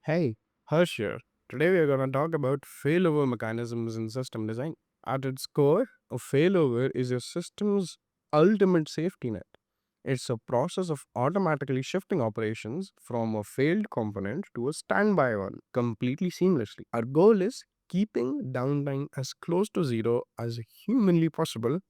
Hey, Harsh here. Today we are going to talk about failover mechanisms in system design. At its core, a failover is your system's ultimate safety net. It's a process of automatically shifting operations from a failed component to a standby one completely seamlessly. Our goal is keeping downtime as close to zero as humanly possible,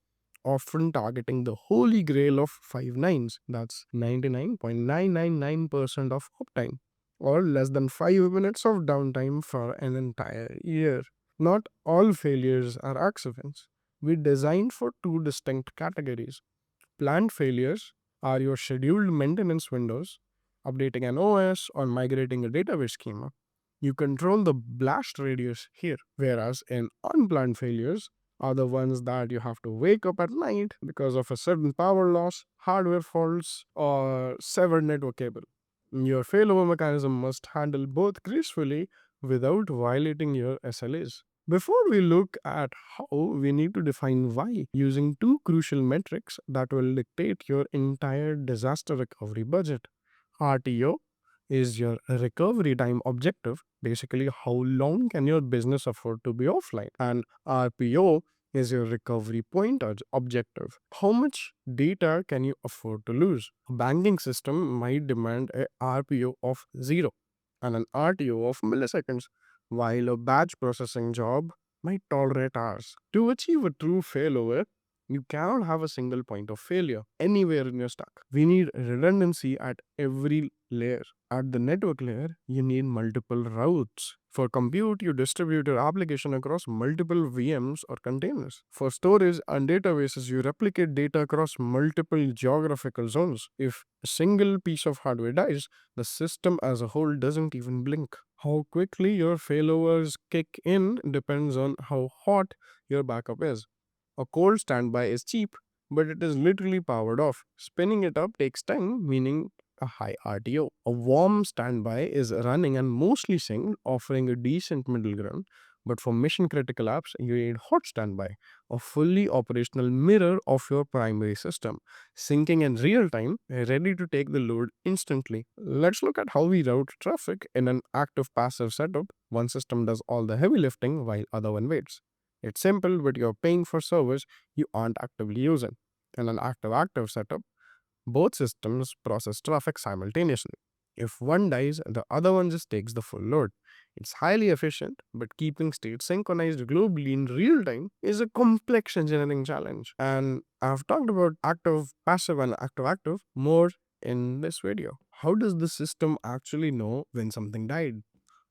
often targeting the holy grail of five nines. That's 99.999% of uptime, or less than 5 minutes of downtime for an entire year. Not all failures are accidents. We designed for two distinct categories. Planned failures are your scheduled maintenance windows, updating an OS or migrating a database schema. You control the blast radius here, whereas in unplanned failures are the ones that you have to wake up at night because of a sudden power loss, hardware faults, or severed network cable. Your failover mechanism must handle both gracefully without violating your SLAs. Before we look at how, we need to define why using two crucial metrics that will dictate your entire disaster recovery budget. RTO is your recovery time objective, basically, how long can your business afford to be offline? And RPO is your recovery point objective. How much data can you afford to lose? A banking system might demand a RPO of 0 and an RTO of milliseconds, while a batch processing job might tolerate hours. To achieve a true failover, you cannot have a single point of failure anywhere in your stack. We need redundancy at every layer. At the network layer, you need multiple routes. For compute, you distribute your application across multiple VMs or containers. For storage and databases, you replicate data across multiple geographical zones. If a single piece of hardware dies, the system as a whole doesn't even blink. How quickly your failovers kick in depends on how hot your backup is. A cold standby is cheap, but it is literally powered off. Spinning it up takes time, meaning a high RTO. A warm standby is running and mostly synced, offering a decent middle ground. But for mission critical apps, you need hot standby, a fully operational mirror of your primary system, syncing in real time, ready to take the load instantly. Let's look at how we route traffic in an active passive setup. One system does all the heavy lifting while other one waits. It's simple, but you're paying for servers you aren't actively using. In an active setup, both systems process traffic simultaneously. If one dies, the other one just takes the full load. It's highly efficient, but keeping state synchronized globally in real time is a complex engineering challenge. And I've talked about active, passive, and active more in this video. How does the system actually know when something died?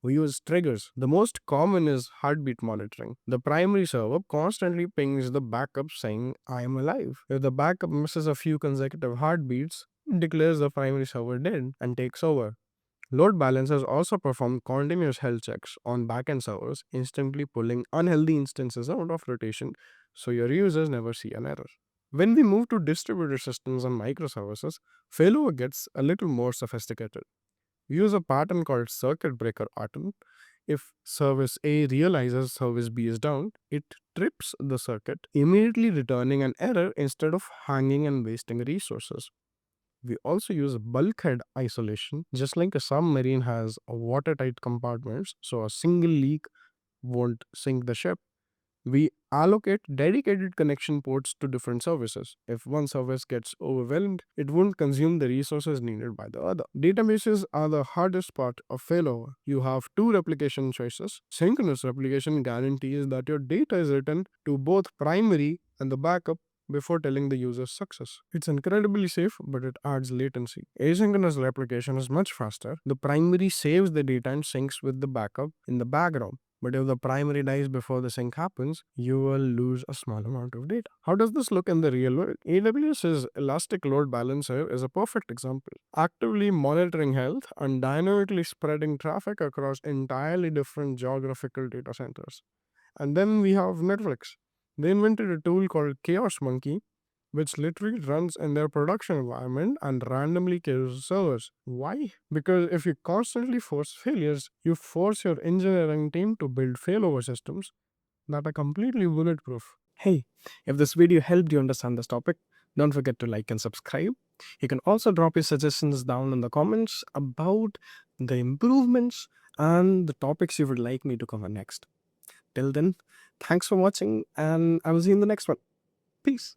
We use triggers. The most common is heartbeat monitoring. The primary server constantly pings the backup saying, I am alive. If the backup misses a few consecutive heartbeats, it declares the primary server dead and takes over. Load balancers also perform continuous health checks on backend servers, instantly pulling unhealthy instances out of rotation so your users never see an error. When we move to distributed systems and microservices, failover gets a little more sophisticated. We use a pattern called circuit breaker pattern. If service A realizes service B is down, it trips the circuit, immediately returning an error instead of hanging and wasting resources. We also use bulkhead isolation, just like a submarine has watertight compartments, so a single leak won't sink the ship. We allocate dedicated connection ports to different services. If one service gets overwhelmed, it won't consume the resources needed by the other. Databases are the hardest part of failover. You have two replication choices. Synchronous replication guarantees that your data is written to both primary and the backup before telling the user success. It's incredibly safe, but it adds latency. Asynchronous replication is much faster. The primary saves the data and syncs with the backup in the background. But if the primary dies before the sync happens, you will lose a small amount of data. How does this look in the real world? AWS's Elastic Load Balancer is a perfect example. Actively monitoring health and dynamically spreading traffic across entirely different geographical data centers. And then we have Netflix. They invented a tool called Chaos Monkey, which literally runs in their production environment and randomly kills servers. Why? Because if you constantly force failures, you force your engineering team to build failover systems that are completely bulletproof. Hey, if this video helped you understand this topic, don't forget to like and subscribe. You can also drop your suggestions down in the comments about the improvements and the topics you would like me to cover next. Till then, thanks for watching, and I will see you in the next one. Peace.